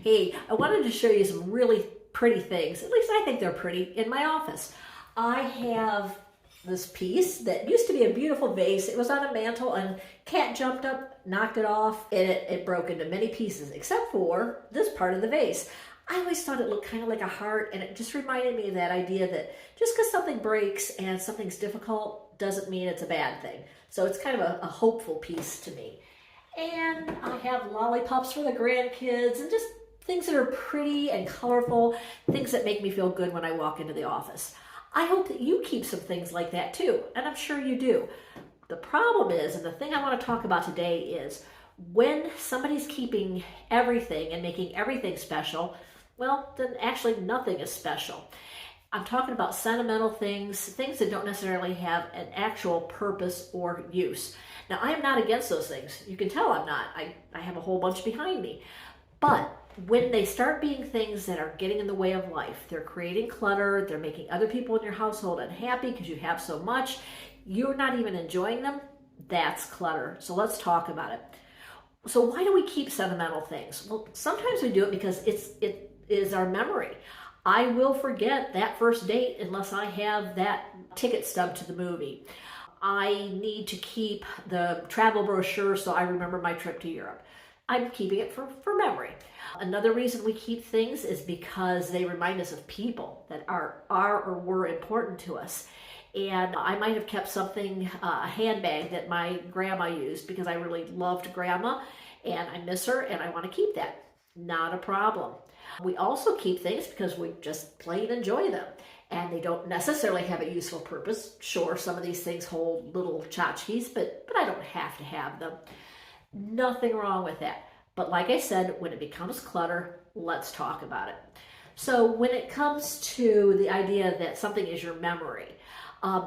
Hey, I wanted to show you some really pretty things, at least I think they're pretty, in my office. I have this piece that used to be a beautiful vase. It was on a mantle and cat jumped up, knocked it off, and it broke into many pieces, except for this part of the vase. I always thought it looked kind of like a heart, and it just reminded me of that idea that just because something breaks and something's difficult doesn't mean it's a bad thing. So it's kind of a hopeful piece to me. And I have lollipops for the grandkids and just things that are pretty and colorful, things that make me feel good when I walk into the office. I hope that you keep some things like that too, and I'm sure you do. The problem is, and the thing I want to talk about today is, when somebody's keeping everything and making everything special, well, then actually nothing is special. I'm talking about sentimental things, things that don't necessarily have an actual purpose or use. Now, I am not against those things. You can tell I'm not. I have a whole bunch behind me. But when they start being things that are getting in the way of life, they're creating clutter, they're making other people in your household unhappy because you have so much, you're not even enjoying them, that's clutter. So let's talk about it. So why do we keep sentimental things? Well, sometimes we do it because it is our memory. I will forget that first date unless I have that ticket stub to the movie. I need to keep the travel brochure so I remember my trip to Europe. I'm keeping it for memory. Another reason we keep things is because they remind us of people that are or were important to us. And I might have kept something, a handbag that my grandma used because I really loved grandma and I miss her and I want to keep that. Not a problem. We also keep things because we just plain enjoy them and they don't necessarily have a useful purpose. Sure, some of these things hold little tchotchkes, but I don't have to have them. Nothing wrong with that. But like I said, when it becomes clutter, let's talk about it. So when it comes to the idea that something is your memory,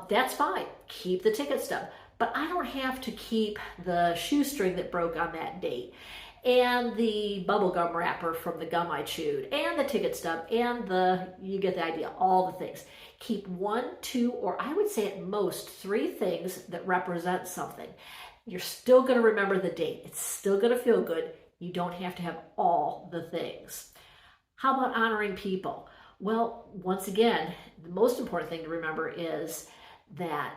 that's fine. Keep the ticket stub. But I don't have to keep the shoestring that broke on that date, and the bubblegum wrapper from the gum I chewed, and the ticket stub, and you get the idea, all the things. Keep 1, 2, or I would say at most 3 things that represent something. You're still going to remember the date. It's still going to feel good. You don't have to have all the things. How about honoring people? Well, once again, the most important thing to remember is that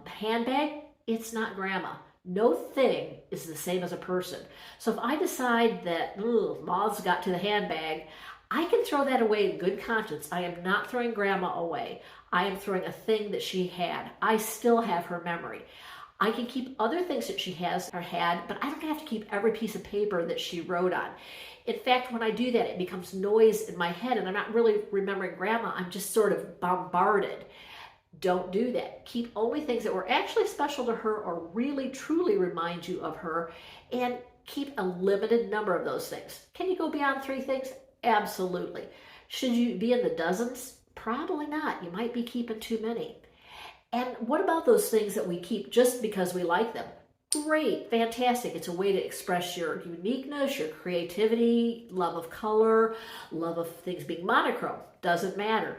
handbag, it's not grandma. No thing is the same as a person. So if I decide that moths got to the handbag, I can throw that away in good conscience. I am not throwing grandma away. I am throwing a thing that she had. I still have her memory. I can keep other things that she has or had, but I don't have to keep every piece of paper that she wrote on. In fact, when I do that, it becomes noise in my head and I'm not really remembering grandma. I'm just sort of bombarded. Don't do that. Keep only things that were actually special to her or really truly remind you of her, and keep a limited number of those things. Can you go beyond 3 things? Absolutely. Should you be in the dozens? Probably not. You might be keeping too many. And what about those things that we keep just because we like them? Great, fantastic. It's a way to express your uniqueness, your creativity, love of color, love of things being monochrome. Doesn't matter.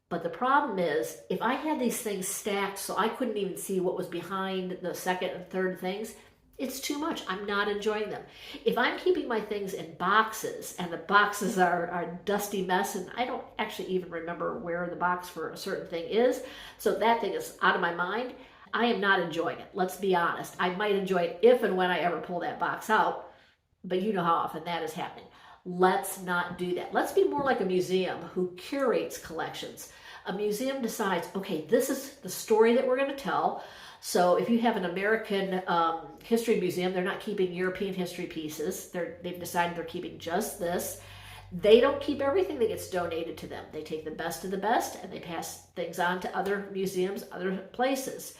But the problem is, if I had these things stacked so I couldn't even see what was behind the second and third things, it's too much. I'm not enjoying them. If I'm keeping my things in boxes and the boxes are a dusty mess and I don't actually even remember where the box for a certain thing is, so that thing is out of my mind, I am not enjoying it. Let's be honest. I might enjoy it if and when I ever pull that box out, but you know how often that is happening. Let's not do that. Let's be more like a museum who curates collections. A museum decides, okay, this is the story that we're going to tell. So if you have an American history museum, they're not keeping European history pieces. They've decided they're keeping just this. They don't keep everything that gets donated to them. They take the best of the best and they pass things on to other museums, other places.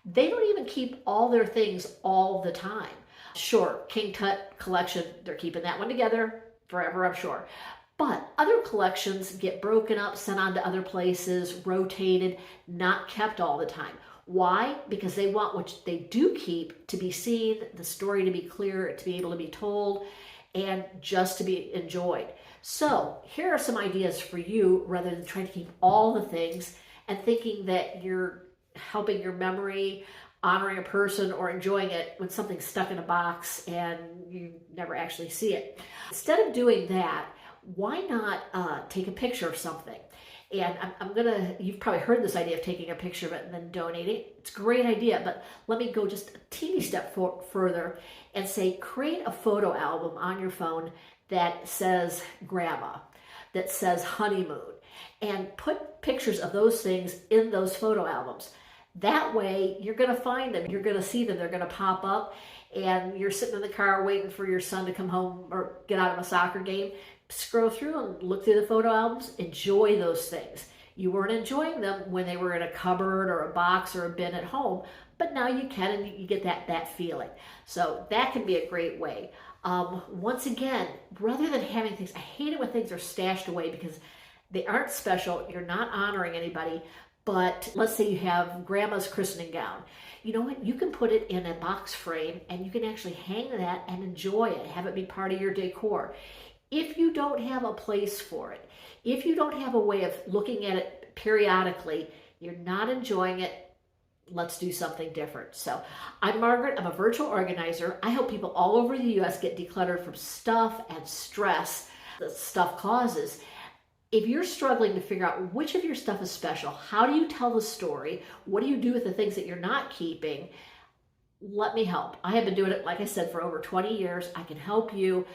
They don't even keep all their things all the time. Sure, King Tut collection, they're keeping that one together forever, I'm sure. But other collections get broken up, sent on to other places, rotated, not kept all the time. Why? Because they want what they do keep to be seen, the story to be clear, to be able to be told, and just to be enjoyed. So here are some ideas for you rather than trying to keep all the things and thinking that you're helping your memory honoring a person or enjoying it when something's stuck in a box and you never actually see it. Instead of doing that, why not take a picture of something? And you've probably heard this idea of taking a picture of it and then donating. It's a great idea, but let me go just a teeny step further and say, create a photo album on your phone that says grandma, that says honeymoon, and put pictures of those things in those photo albums. That way, you're going to find them, you're going to see them, they're going to pop up, and you're sitting in the car waiting for your son to come home or get out of a soccer game. Scroll through and look through the photo albums, enjoy those things. You weren't enjoying them when they were in a cupboard or a box or a bin at home, but now you can, and you get that feeling. So that can be a great way. Once again, rather than having things, I hate it when things are stashed away because they aren't special, you're not honoring anybody, but let's say you have grandma's christening gown. You know what? You can put it in a box frame and you can actually hang that and enjoy it, have it be part of your decor. If you don't have a place for it, if you don't have a way of looking at it periodically, you're not enjoying it, let's do something different. So I'm Margaret. I'm a virtual organizer. I help people all over the U.S. get decluttered from stuff and stress that stuff causes. If you're struggling to figure out which of your stuff is special, how do you tell the story? What do you do with the things that you're not keeping? Let me help. I have been doing it, like I said, for over 20 years. I can help you.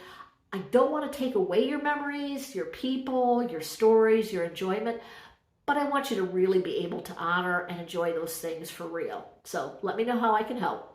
I don't want to take away your memories, your people, your stories, your enjoyment, but I want you to really be able to honor and enjoy those things for real. So let me know how I can help.